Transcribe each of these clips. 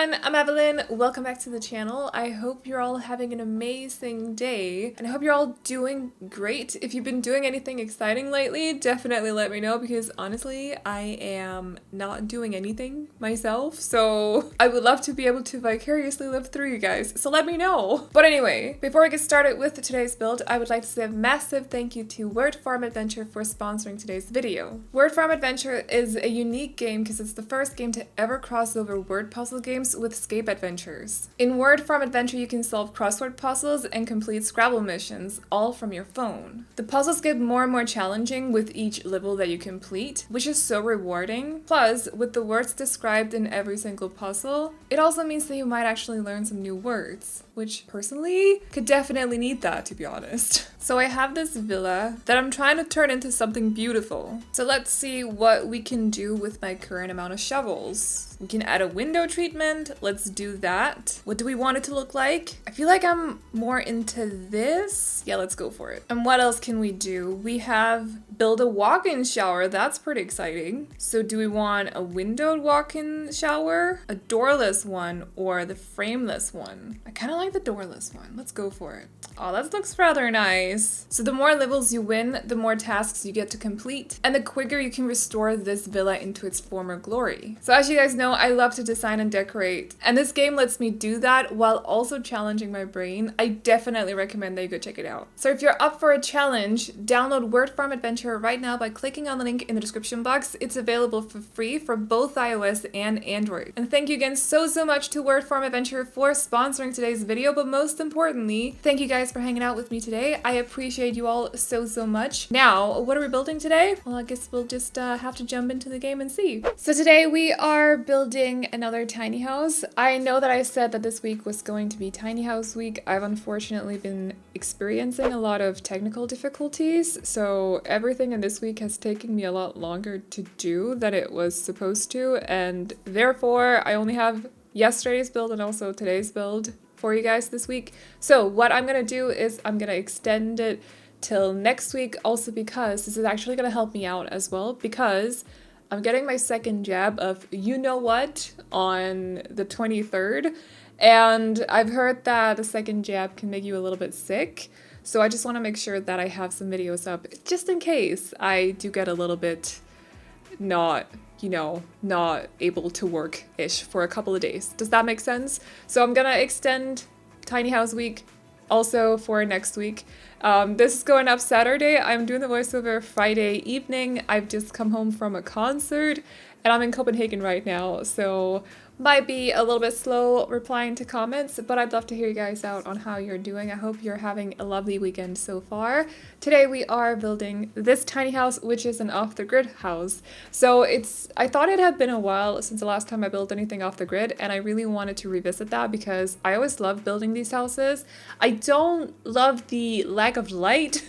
everyone, I'm Aveline. Welcome back to the channel. I hope you're all having an amazing day and I hope you're all doing great. If you've been doing anything exciting lately, definitely let me know because honestly, I am not doing anything myself, so I would love to be able to vicariously live through you guys, so let me know. But anyway, before I get started with today's build, I would like to say a massive thank you to Word Farm Adventure for sponsoring today's video. Word Farm Adventure is a unique game because it's the first game to ever cross over word puzzle games with escape adventures. In Word Farm Adventure, you can solve crossword puzzles and complete Scrabble missions, all from your phone. The puzzles get more and more challenging with each level that you complete, which is so rewarding. Plus, with the words described in every single puzzle, it also means that you might actually learn some new words, which personally could definitely need that, to be honest. So I have this villa that I'm trying to turn into something beautiful. So let's see what we can do with my current amount of shovels. We can add a window treatment. Let's do that. What do we want it to look like? I feel like I'm more into this. Yeah, let's go for it. And what else can we do? We have build a walk-in shower. That's pretty exciting. So do we want a windowed walk-in shower, a doorless one, or the frameless one? I kind of like the doorless one. Let's go for it. Oh, that looks rather nice. So the more levels you win, the more tasks you get to complete, and the quicker you can restore this villa into its former glory. So as you guys know, I love to design and decorate, and this game lets me do that while also challenging my brain. I definitely recommend that you go check it out. So if you're up for a challenge, download Word Farm Adventure right now by clicking on the link in the description box. It's available for free for both iOS and Android. And thank you again so much to Word Farm Adventure for sponsoring today's video, but most importantly, thank you guys for hanging out with me today. I appreciate you all so much. Now, what are we building today? Well, I guess we'll just have to jump into the game and see. So today we are building another tiny house. I know that I said that this week was going to be tiny house week. I've unfortunately been experiencing a lot of technical difficulties, so everything in this week has taken me a lot longer to do than it was supposed to, and therefore I only have yesterday's build and also today's build for you guys this week. So what I'm gonna do is I'm gonna extend it till next week, also because this is actually gonna help me out as well, because I'm getting my second jab of you know what on the 23rd, and I've heard that the second jab can make you a little bit sick, so I just want to make sure that I have some videos up just in case I do get a little bit not able to work-ish for a couple of days. Does that make sense? So I'm gonna extend Tiny House Week also for next week. This is going up Saturday. I'm doing the voiceover Friday evening. I've just come home from a concert and I'm in Copenhagen right now, so might be a little bit slow replying to comments, but I'd love to hear you guys out on how you're doing. I hope you're having a lovely weekend so far. Today we are building this tiny house, which is an off-the-grid house. So I thought it had been a while since the last time I built anything off the grid, and I really wanted to revisit that because I always love building these houses. I don't love the lack of light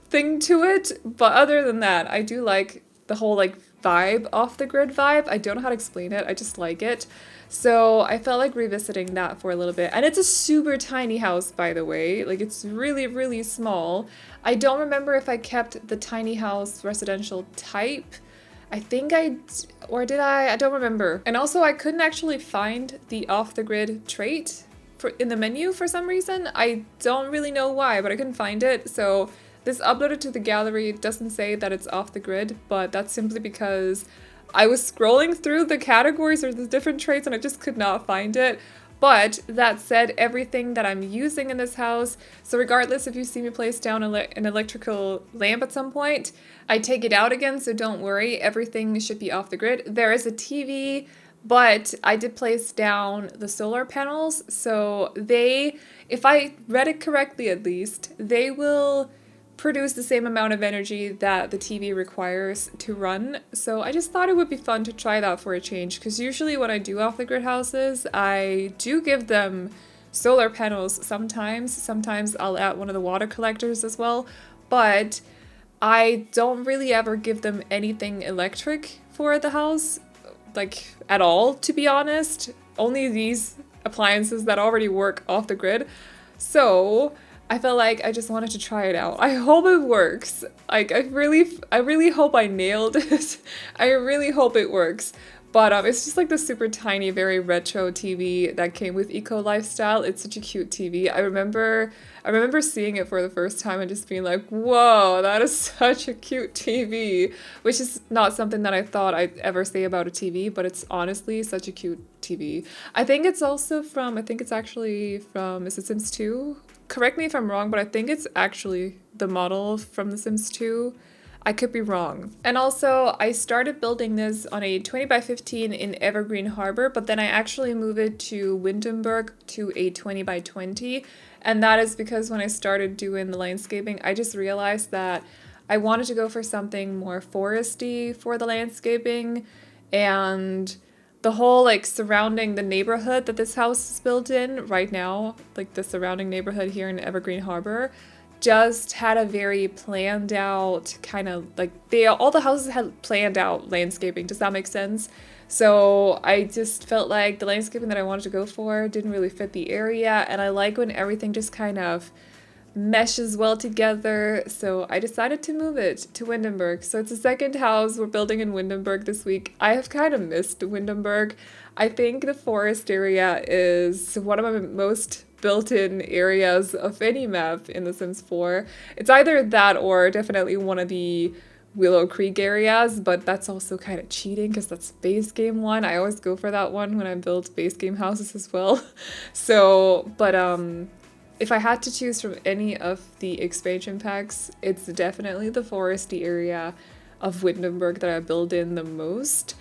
thing to it, but other than that, I do like the whole vibe, off the grid vibe. I don't know how to explain it, I just like it. So I felt like revisiting that for a little bit. And it's a super tiny house, by the way. Like, it's really small. I don't remember if I kept the tiny house residential type. I think or did I? I don't remember. And also I couldn't actually find the off the grid trait in the menu for some reason. I don't really know why, but I couldn't find it. So this uploaded to the gallery. It doesn't say that it's off the grid, but that's simply because I was scrolling through the categories or the different traits and I just could not find it. But that said, everything that I'm using in this house, so regardless if you see me place down an electrical lamp at some point, I take it out again, so don't worry, everything should be off the grid. There is a TV, but I did place down the solar panels, so if I read it correctly at least, they will produce the same amount of energy that the TV requires to run. So I just thought it would be fun to try that for a change, because usually when I do off-the-grid houses, I do give them solar panels sometimes. Sometimes I'll add one of the water collectors as well, but I don't really ever give them anything electric for the house, at all, to be honest. Only these appliances that already work off the grid. So I felt like I just wanted to try it out. I hope it works. I really hope I nailed it. I really hope it works. But it's just like the super tiny, very retro TV that came with Eco Lifestyle. It's such a cute TV. I remember seeing it for the first time and just being like, whoa, that is such a cute TV, which is not something that I thought I'd ever say about a TV, but it's honestly such a cute TV. I think it's actually from, is it Sims 2? Correct me if I'm wrong, but I think it's actually the model from The Sims 2. I could be wrong. And also, I started building this on a 20 by 15 in Evergreen Harbor, but then I actually moved it to Windenburg to a 20 by 20. And that is because when I started doing the landscaping, I just realized that I wanted to go for something more foresty for the landscaping. And the whole like surrounding the neighborhood that this house is built in right now, like the surrounding neighborhood here in Evergreen Harbor, just had a very planned out kind of like all the houses had planned out landscaping. Does that make sense? So I just felt like the landscaping that I wanted to go for didn't really fit the area, and I like when everything just kind of meshes well together. So I decided to move it to Windenburg. So it's the second house we're building in Windenburg this week. I have kind of missed Windenburg. I think the forest area is one of my most built-in areas of any map in The Sims 4. It's either that or definitely one of the Willow Creek areas, but that's also kind of cheating because that's base game one. I always go for that one when I build base game houses as well. So, but if I had to choose from any of the expansion packs, it's definitely the foresty area of Windenburg that I build in the most.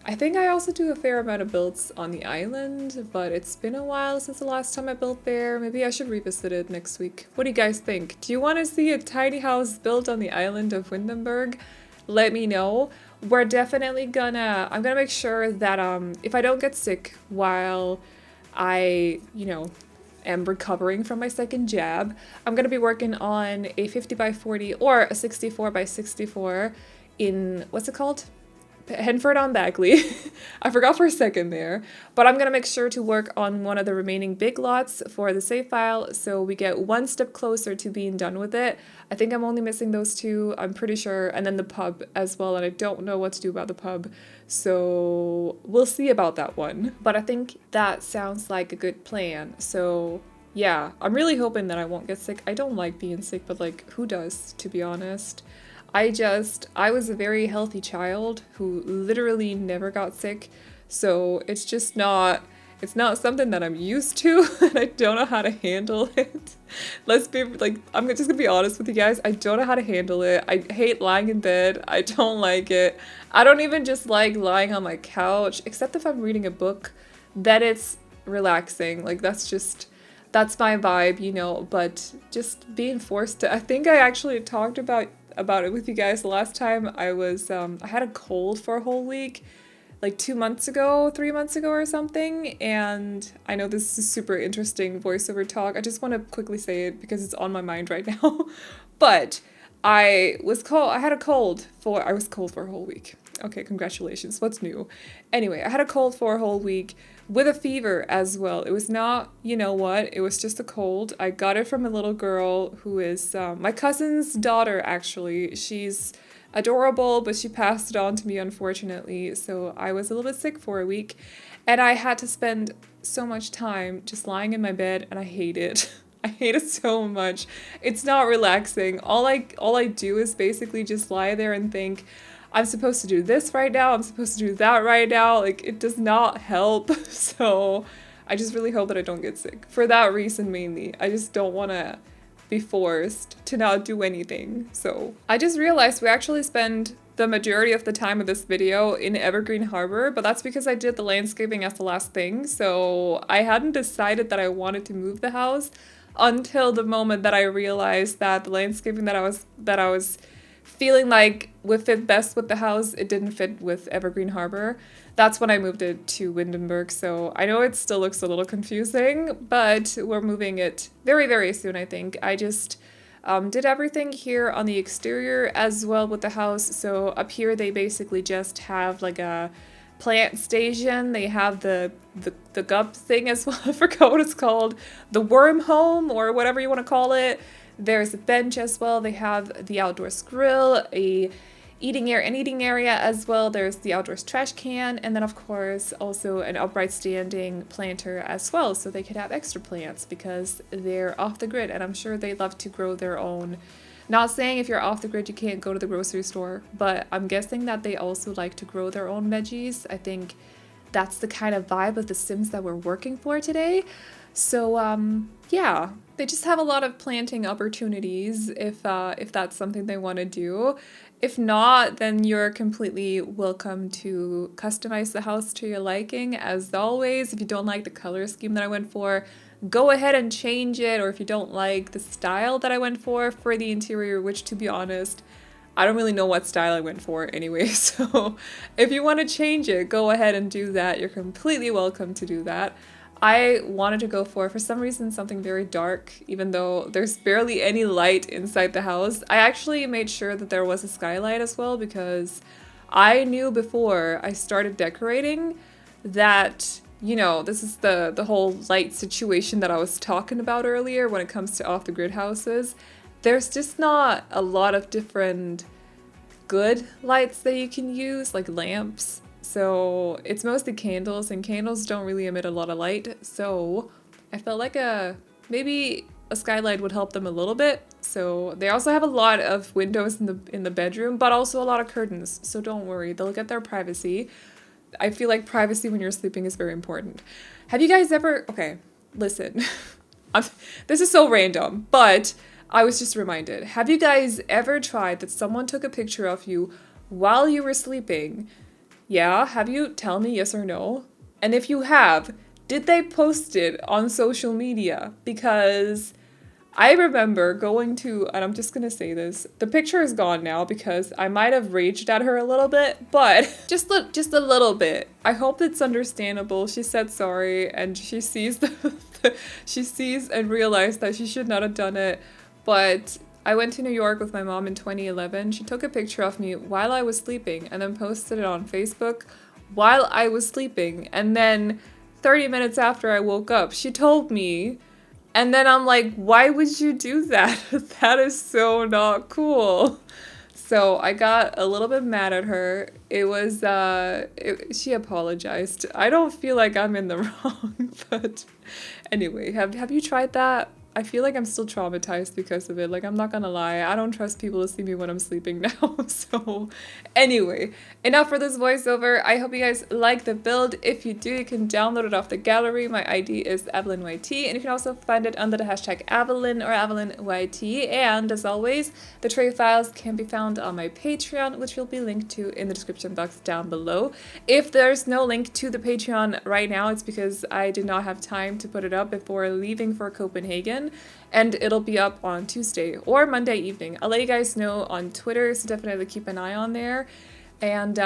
I think I also do a fair amount of builds on the island, but it's been a while since the last time I built there. Maybe I should revisit it next week. What do you guys think? Do you want to see a tiny house built on the island of Windenburg? Let me know. We're definitely I'm gonna make sure that if I don't get sick while I, am recovering from my second jab, I'm gonna be working on a 50 by 40 or a 64 by 64 in, what's it called? Henford on Bagley. I forgot for a second there, but I'm gonna make sure to work on one of the remaining big lots for the save file so we get one step closer to being done with it. I think I'm only missing those two, I'm pretty sure, and then the pub as well, and I don't know what to do about the pub, so we'll see about that one. But I think that sounds like a good plan. So yeah, I'm really hoping that I won't get sick. I don't like being sick, but like, who does, to be honest? I was a very healthy child who literally never got sick, so it's not something that I'm used to, and I don't know how to handle it. I'm just gonna be honest with you guys, I don't know how to handle it. I hate lying in bed, I don't like it. I don't even just like lying on my couch, except if I'm reading a book, then it's relaxing, like that's my vibe, but just being forced to, I think I actually talked about it with you guys the last time. I had a cold for a whole week, like 3 months ago or something, and I know this is super interesting voiceover talk. I just want to quickly say it because it's on my mind right now. But I was cold for a whole week. Okay, congratulations. What's new? Anyway, I had a cold for a whole week with a fever as well. It was not, it was just a cold. I got it from a little girl who is my cousin's daughter, actually. She's adorable, but she passed it on to me, unfortunately. So I was a little bit sick for a week, and I had to spend so much time just lying in my bed, and I hate it. I hate it so much. It's not relaxing. All I do is basically just lie there and think, I'm supposed to do this right now, I'm supposed to do that right now. Like, it does not help. So I just really hope that I don't get sick. For that reason mainly. I just don't want to be forced to not do anything. So I just realized we actually spend the majority of the time of this video in Evergreen Harbor, but that's because I did the landscaping as the last thing. So I hadn't decided that I wanted to move the house until the moment that I realized that the landscaping that I was feeling like would fit best with the house, it didn't fit with Evergreen Harbor. That's when I moved it to Windenburg. So I know it still looks a little confusing, but we're moving it very, very soon, I think. I just did everything here on the exterior as well with the house. So up here they basically just have like a plant station. They have the gup thing as well. I forgot what it's called. The worm home or whatever you want to call it. There's a bench as well. They have the outdoors grill, a eating area as well. There's the outdoors trash can, and then of course also an upright standing planter as well, so they could have extra plants because they're off the grid, and I'm sure they love to grow their own. Not saying if you're off the grid you can't go to the grocery store, but I'm guessing that they also like to grow their own veggies. I think that's the kind of vibe of the Sims that we're working for today. So yeah, they just have a lot of planting opportunities if that's something they want to do. If not, then you're completely welcome to customize the house to your liking. As always, if you don't like the color scheme that I went for, go ahead and change it. Or if you don't like the style that I went for the interior, which to be honest, I don't really know what style I went for anyway. So if you want to change it, go ahead and do that. You're completely welcome to do that. I wanted to go for some reason, something very dark, even though there's barely any light inside the house. I actually made sure that there was a skylight as well, because I knew before I started decorating that, you know, this is the whole light situation that I was talking about earlier when it comes to off-the-grid houses. There's just not a lot of different good lights that you can use, like lamps. So it's mostly candles, and candles don't really emit a lot of light. So I felt like maybe a skylight would help them a little bit. So they also have a lot of windows in the bedroom, but also a lot of curtains. So don't worry, they'll get their privacy. I feel like privacy when you're sleeping is very important. Have you guys ever, okay, listen, this is so random, but I was just reminded. Have you guys ever tried that someone took a picture of you while you were sleeping? Yeah, have you? Tell me yes or no. And if you have, did they post it on social media? Because I remember going to, and I'm just gonna say this, the picture is gone now because I might have raged at her a little bit, but just a little bit. I hope it's understandable. She said sorry, and she sees she sees and realized that she should not have done it. But I went to New York with my mom in 2011. She took a picture of me while I was sleeping and then posted it on Facebook while I was sleeping. And then 30 minutes after I woke up, she told me. And then I'm like, why would you do that? That is so not cool. So I got a little bit mad at her. It was, she apologized. I don't feel like I'm in the wrong, but anyway, have you tried that? I feel like I'm still traumatized because of it. Like, I'm not gonna lie, I don't trust people to see me when I'm sleeping now. So anyway, enough for this voiceover. I hope you guys like the build. If you do, you can download it off the gallery. My ID is AvelineYT, and you can also find it under the hashtag Aveline or AvelineYT. And as always, the tray files can be found on my Patreon, which will be linked to in the description box down below. If there's no link to the Patreon right now, it's because I did not have time to put it up before leaving for Copenhagen. And it'll be up on Tuesday or Monday evening. I'll let you guys know on Twitter, so definitely keep an eye on there. And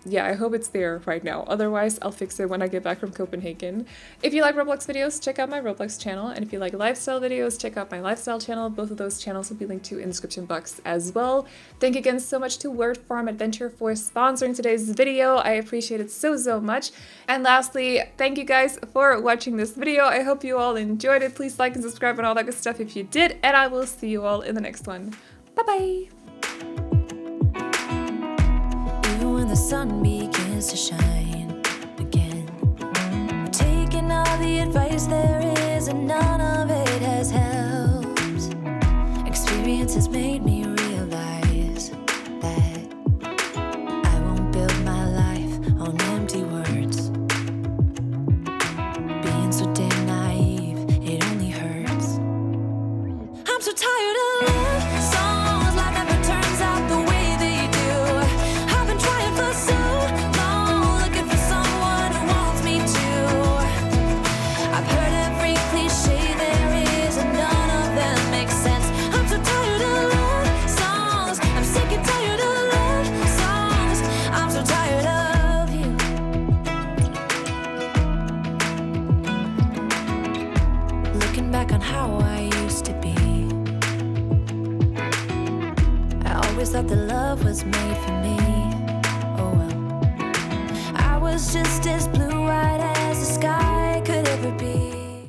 yeah, I hope it's there right now. Otherwise, I'll fix it when I get back from Copenhagen. If you like Roblox videos, check out my Roblox channel. And if you like lifestyle videos, check out my lifestyle channel. Both of those channels will be linked to in the description box as well. Thank you again so much to Word Farm Adventure for sponsoring today's video. I appreciate it so much. And lastly, thank you guys for watching this video. I hope you all enjoyed it. Please like and subscribe and all that good stuff if you did. And I will see you all in the next one. Bye-bye! The sun begins to shine again. Taking all the advice there is, and none of it has helped. Experience has made me realize that I won't build my life on empty words. Being so damn naive, it only hurts. I'm so tired of love songs, life never turns out the way they do. I've been trying for so long, looking for someone who wants me to. I've heard every cliche there is, and none of them make sense. I'm so tired of love songs. I'm sick and tired of love songs. I'm so tired of you. Looking back on how I used to be, I always thought that love was made for me. Oh well, I was just as blue